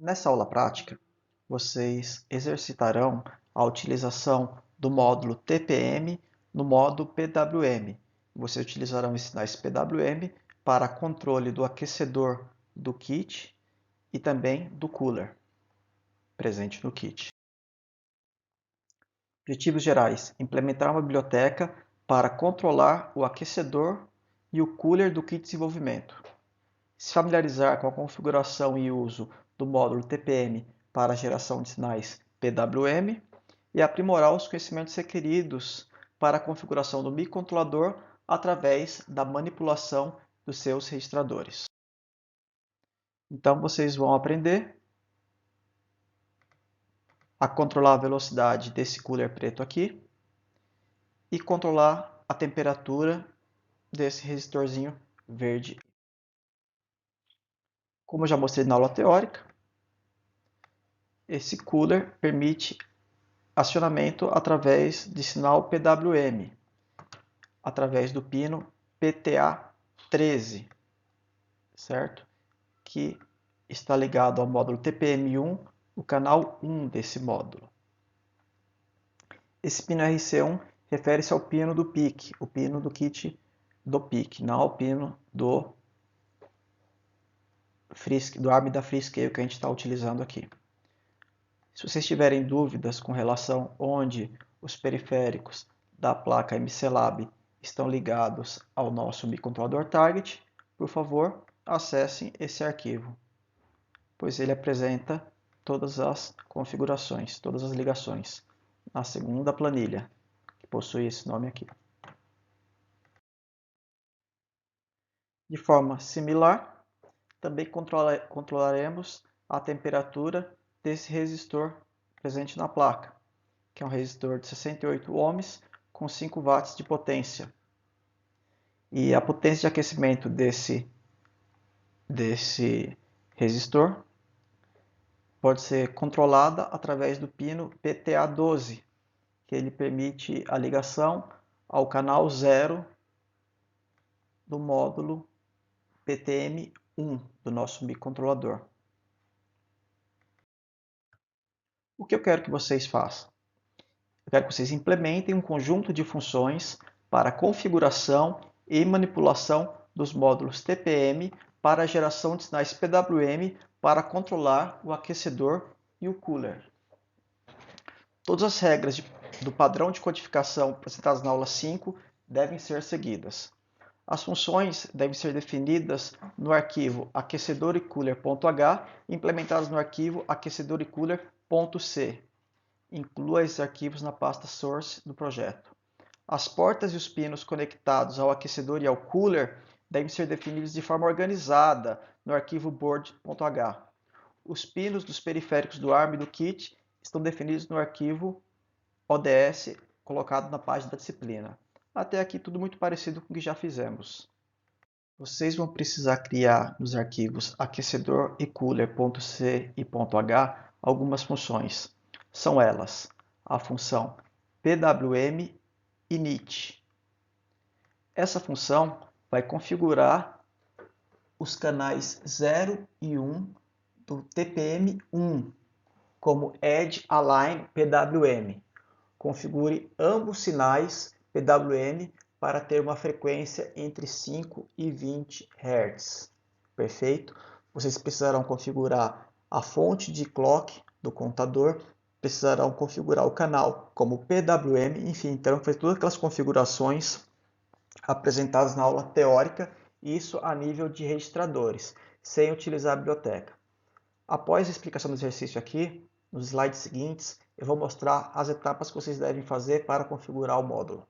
Nessa aula prática, vocês exercitarão a utilização do módulo TPM no modo PWM. Vocês utilizarão os sinais PWM para controle do aquecedor do kit e também do cooler presente no kit. Objetivos gerais: implementar uma biblioteca para controlar o aquecedor e o cooler do kit de desenvolvimento. Se familiarizar com a configuração e uso do módulo TPM para a geração de sinais PWM e aprimorar os conhecimentos requeridos para a configuração do microcontrolador através da manipulação dos seus registradores. Então vocês vão aprender a controlar a velocidade desse cooler preto aqui e controlar a temperatura desse resistorzinho verde. Como eu já mostrei na aula teórica, esse cooler permite acionamento através de sinal PWM, através do pino PTA13, certo? Que está ligado ao módulo TPM1, o canal 1 desse módulo. Esse pino RC1 refere-se ao pino do PIC, o pino do kit do PIC, não ao pino do ARM da Freescale que a gente está utilizando aqui. Se vocês tiverem dúvidas com relação onde os periféricos da placa MCLab estão ligados ao nosso microcontrolador target, por favor, acessem esse arquivo, pois ele apresenta todas as configurações, todas as ligações, na segunda planilha, que possui esse nome aqui. De forma similar, também controlaremos a temperatura desse resistor presente na placa, que é um resistor de 68 ohms com 5 watts de potência. E a potência de aquecimento desse resistor pode ser controlada através do pino PTA12, que ele permite a ligação ao canal 0 do módulo PTM1 do nosso microcontrolador. O que eu quero que vocês façam? Eu quero que vocês implementem um conjunto de funções para configuração e manipulação dos módulos TPM para a geração de sinais PWM para controlar o aquecedor e o cooler. Todas as regras do padrão de codificação apresentadas na aula 5 devem ser seguidas. As funções devem ser definidas no arquivo aquecedor e cooler.h e implementadas no arquivo aquecedor e cooler.c. Inclua esses arquivos na pasta source do projeto. As portas e os pinos conectados ao aquecedor e ao cooler devem ser definidos de forma organizada no arquivo board.h. Os pinos dos periféricos do ARM e do kit estão definidos no arquivo ODS colocado na página da disciplina. Até aqui tudo muito parecido com o que já fizemos. Vocês vão precisar criar nos arquivos aquecedor e cooler.c e .h algumas funções. São elas a função pwm init. Essa função vai configurar os canais 0 e 1 do TPM1 como Edge Align PWM. Configure ambos sinais PWM para ter uma frequência entre 5 e 20 Hz. Perfeito? Vocês precisarão configurar a fonte de clock do contador, precisarão configurar o canal como PWM, enfim, terão que fazer todas aquelas configurações apresentadas na aula teórica, isso a nível de registradores, sem utilizar a biblioteca. Após a explicação do exercício aqui, nos slides seguintes, eu vou mostrar as etapas que vocês devem fazer para configurar o módulo.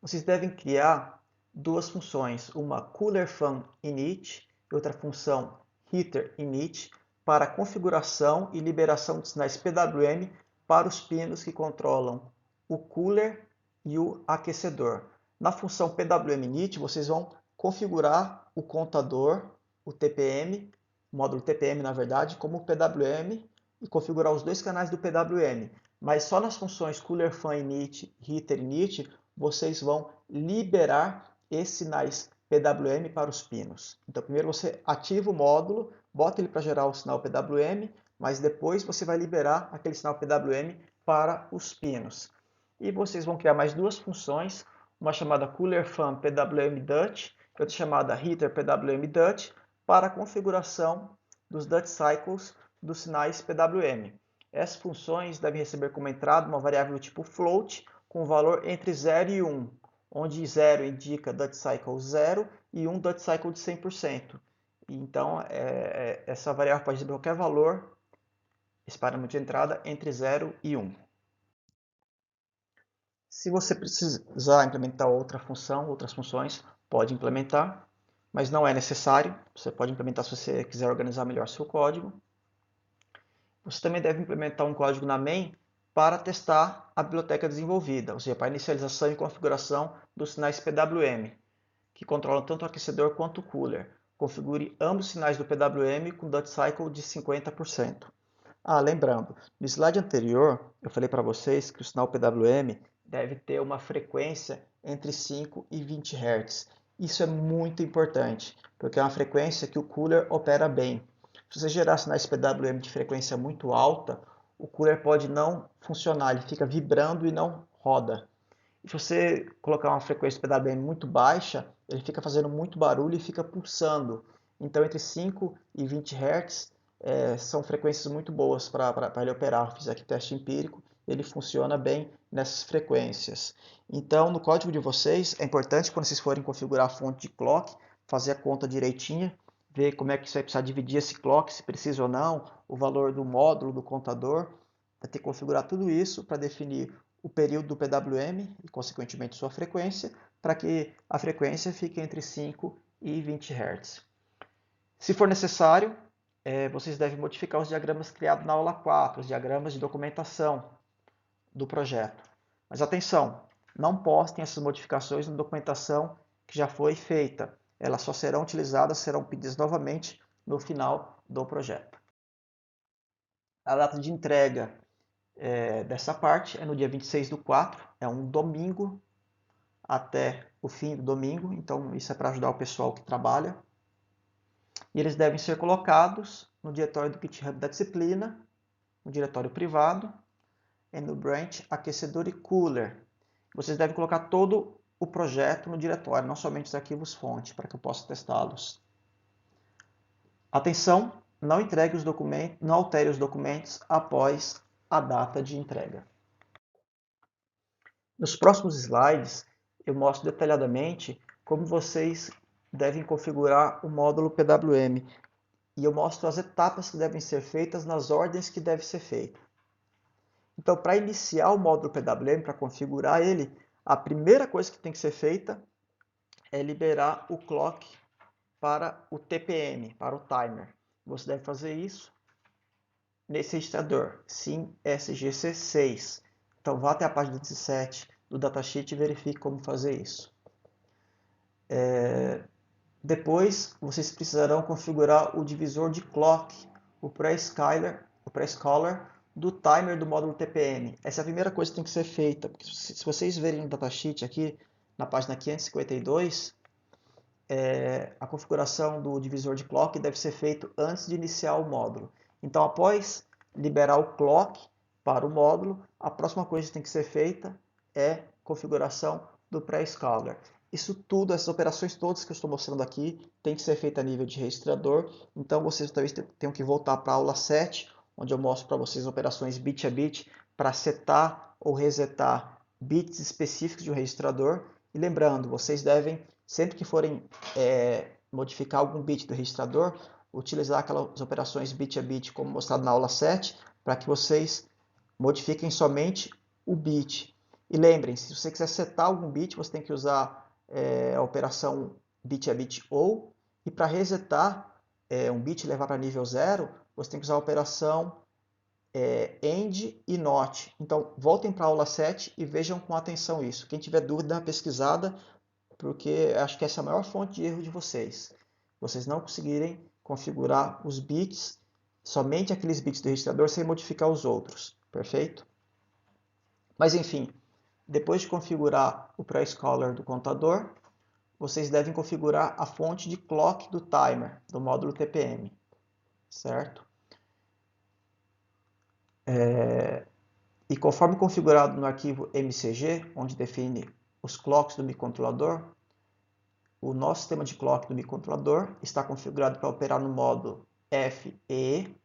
Vocês devem criar duas funções, uma CoolerFan_init e outra função HeaterInit, para configuração e liberação de sinais PWM para os pinos que controlam o cooler e o aquecedor. Na função PWMinit, vocês vão configurar o contador, o TPM, o módulo TPM, na verdade, como PWM e configurar os dois canais do PWM. Mas só nas funções CoolerFan_init e HeaterInit vocês vão liberar esses sinais PWM para os pinos. Então, primeiro você ativa o módulo, bota ele para gerar o sinal PWM, mas depois você vai liberar aquele sinal PWM para os pinos. E vocês vão criar mais duas funções, uma chamada Cooler Fan PWM Dutch e outra chamada Heater PWM Dutch, para a configuração dos Dutch Cycles dos sinais PWM. Essas funções devem receber como entrada uma variável do tipo float, com valor entre 0 e 1, onde 0 indica Dutch Cycle 0 e 1 Dutch Cycle de 100%. Então, essa variável pode receber qualquer valor, esse parâmetro de entrada, entre 0 e 1. Se você precisar implementar outra função, outras funções, pode implementar, mas não é necessário. Você pode implementar se você quiser organizar melhor seu código. Você também deve implementar um código na main para testar a biblioteca desenvolvida, ou seja, para inicialização e configuração dos sinais PWM, que controlam tanto o aquecedor quanto o cooler. Configure ambos os sinais do PWM com Dutch Cycle de 50%. Lembrando, no slide anterior eu falei para vocês que o sinal PWM deve ter uma frequência entre 5 e 20 Hz. Isso é muito importante, porque é uma frequência que o cooler opera bem. Se você gerar sinais PWM de frequência muito alta, o cooler pode não funcionar, ele fica vibrando e não roda. E se você colocar uma frequência PWM muito baixa, ele fica fazendo muito barulho e fica pulsando. Então, entre 5 e 20 Hz são frequências muito boas para ele operar. Eu fiz aqui teste empírico, ele funciona bem nessas frequências. Então, no código de vocês, é importante quando vocês forem configurar a fonte de clock, fazer a conta direitinha, ver como é que você vai precisar dividir esse clock, se precisa ou não, o valor do módulo, do contador. Vai ter que configurar tudo isso para definir o período do PWM e, consequentemente, sua frequência, para que a frequência fique entre 5 e 20 Hz. Se for necessário, vocês devem modificar os diagramas criados na aula 4, os diagramas de documentação do projeto. Mas atenção, não postem essas modificações na documentação que já foi feita. Elas só serão utilizadas, serão pedidas novamente no final do projeto. A data de entrega dessa parte é no dia 26/4, é um domingo até o fim do domingo, então isso é para ajudar o pessoal que trabalha. E eles devem ser colocados no diretório do GitHub da disciplina, no diretório privado, e no branch aquecedor e cooler. Vocês devem colocar todo o projeto no diretório, não somente os arquivos fonte, para que eu possa testá-los. Atenção, não entregue os documentos, não altere os documentos após a data de entrega. Nos próximos slides, eu mostro detalhadamente como vocês devem configurar o módulo PWM e eu mostro as etapas que devem ser feitas nas ordens que deve ser feito. Então, para iniciar o módulo PWM, para configurar ele, a primeira coisa que tem que ser feita é liberar o clock para o TPM, para o timer. Você deve fazer isso nesse registrador, SIM-SGC6. Então, vá até a página 17 do datasheet e verifique como fazer isso. Depois, vocês precisarão configurar o divisor de clock, o prescaler do timer do módulo TPM. Essa é a primeira coisa que tem que ser feita, porque se vocês verem no datasheet aqui, na página 552, a configuração do divisor de clock deve ser feito antes de iniciar o módulo. Então, após liberar o clock para o módulo, a próxima coisa que tem que ser feita é configuração do prescaler. Isso tudo, essas operações todas que eu estou mostrando aqui, tem que ser feita a nível de registrador. Então, vocês talvez tenham que voltar para a aula 7, onde eu mostro para vocês operações bit a bit para setar ou resetar bits específicos de um registrador. E lembrando, vocês devem, sempre que forem modificar algum bit do registrador, utilizar aquelas operações bit a bit, como mostrado na aula 7, para que vocês modifiquem somente o bit. E lembrem-se, se você quiser setar algum bit, você tem que usar a operação bit a bit ou, e para resetar um bit e levar para nível 0, você tem que usar a operação AND e NOT. Então, voltem para a aula 7 e vejam com atenção isso. Quem tiver dúvida, dá uma pesquisada, porque acho que essa é a maior fonte de erro de vocês. Vocês não conseguirem configurar os bits, somente aqueles bits do registrador, sem modificar os outros. Perfeito? Mas enfim, depois de configurar o prescaler do contador, vocês devem configurar a fonte de clock do timer, do módulo TPM, certo? E conforme configurado no arquivo mcg, onde define os clocks do microcontrolador, o nosso sistema de clock do microcontrolador está configurado para operar no modo FE,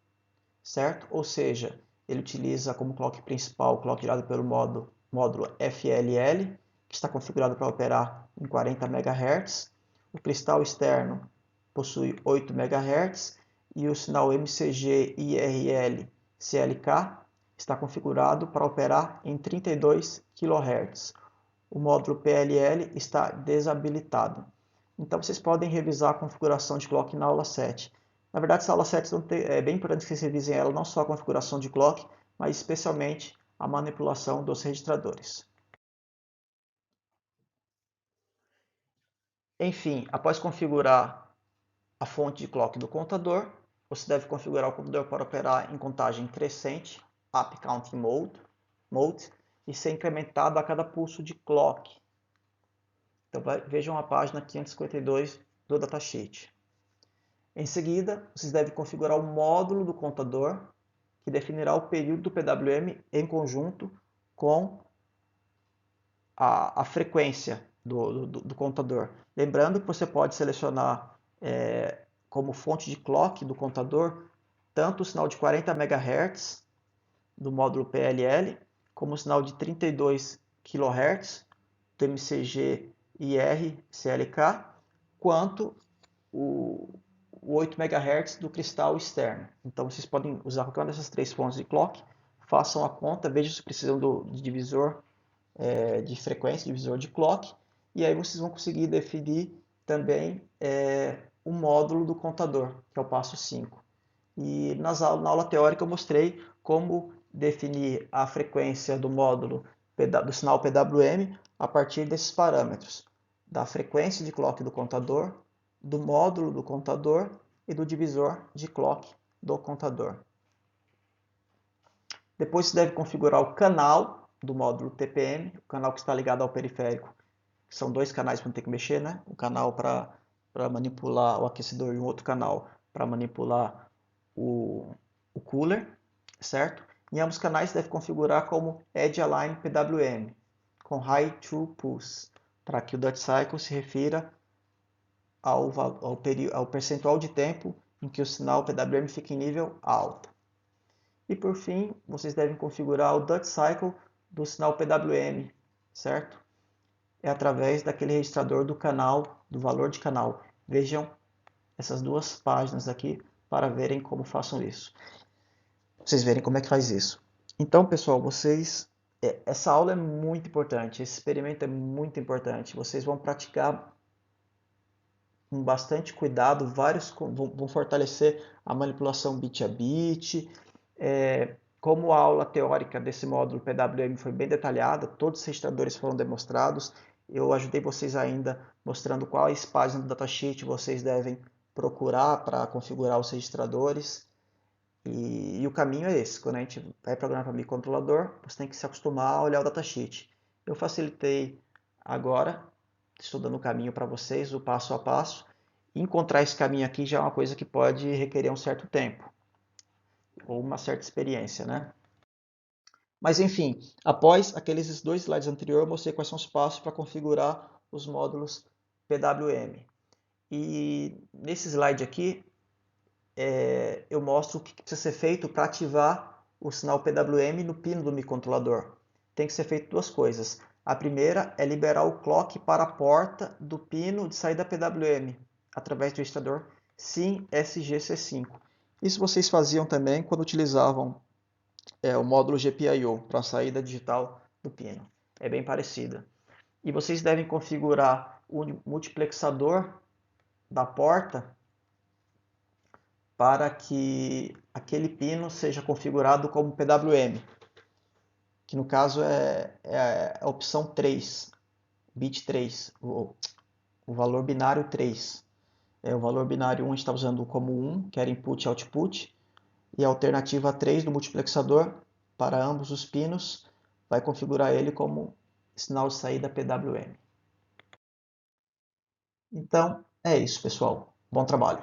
certo? Ou seja, ele utiliza como clock principal o clock gerado pelo módulo FLL, que está configurado para operar em 40 MHz. O cristal externo possui 8 MHz e o sinal MCG IRL CLK está configurado para operar em 32 kHz. O módulo PLL está desabilitado. Então vocês podem revisar a configuração de clock na aula 7. Na verdade, essa aula 7 é bem importante que vocês revisem ela, não só a configuração de clock, mas especialmente a manipulação dos registradores. Enfim, após configurar a fonte de clock do contador, você deve configurar o computador para operar em contagem crescente, up counting mode, e ser incrementado a cada pulso de clock. Então vejam a página 552 do datasheet. Em seguida, vocês devem configurar o módulo do contador, que definirá o período do PWM em conjunto com a frequência do contador. Lembrando que você pode selecionar como fonte de clock do contador tanto o sinal de 40 MHz do módulo PLL, como o sinal de 32 kHz do MCG IR CLK, quanto o 8 MHz do cristal externo. Então vocês podem usar qualquer uma dessas três fontes de clock, façam a conta, vejam se precisam de divisor de frequência, divisor de clock, e aí vocês vão conseguir definir também o módulo do contador, que é o passo 5. E na aula teórica eu mostrei como definir a frequência do módulo do sinal PWM a partir desses parâmetros, da frequência de clock do contador, do módulo do contador e do divisor de clock do contador. Depois você deve configurar o canal do módulo TPM, o canal que está ligado ao periférico. São dois canais que vão ter que mexer, né? Um canal para manipular o aquecedor e um outro canal para manipular o cooler, certo? Em ambos os canais você deve configurar como Edge Align PWM, com High True Pulse, para que o Duty Cycle se refira ao percentual de tempo em que o sinal PWM fica em nível alto. E por fim, vocês devem configurar o Duty Cycle do sinal PWM, certo? É através daquele registrador do canal, do valor de canal. Vejam essas duas páginas aqui para verem como façam isso. Vocês verem como é que faz isso. Então, pessoal, essa aula é muito importante, esse experimento é muito importante. Vocês vão praticar com bastante cuidado, vão fortalecer a manipulação bit a bit. Como a aula teórica desse módulo PWM foi bem detalhada, todos os registradores foram demonstrados. Eu ajudei vocês ainda mostrando quais páginas do datasheet vocês devem procurar para configurar os registradores. E o caminho é esse. Quando a gente vai programar para microcontrolador, você tem que se acostumar a olhar o datasheet. Eu facilitei agora, estou dando o caminho para vocês, o passo a passo. Encontrar esse caminho aqui já é uma coisa que pode requerer um certo tempo, ou uma certa experiência, né? Mas enfim, após aqueles dois slides anteriores, eu mostrei quais são os passos para configurar os módulos PWM. E nesse slide aqui, eu mostro o que precisa ser feito para ativar o sinal PWM no pino do microcontrolador. Tem que ser feito duas coisas. A primeira é liberar o clock para a porta do pino de saída PWM, através do registrador SIM SGC5. Isso vocês faziam também quando utilizavam o módulo GPIO para a saída digital do pino. É bem parecida. E vocês devem configurar o multiplexador da porta para que aquele pino seja configurado como PWM, que no caso é a opção 3, bit 3, o valor binário 3. O valor binário 1 a gente está usando como 1, que era input e output, e a alternativa 3 do multiplexador para ambos os pinos vai configurar ele como sinal de saída PWM. Então, é isso, pessoal. Bom trabalho!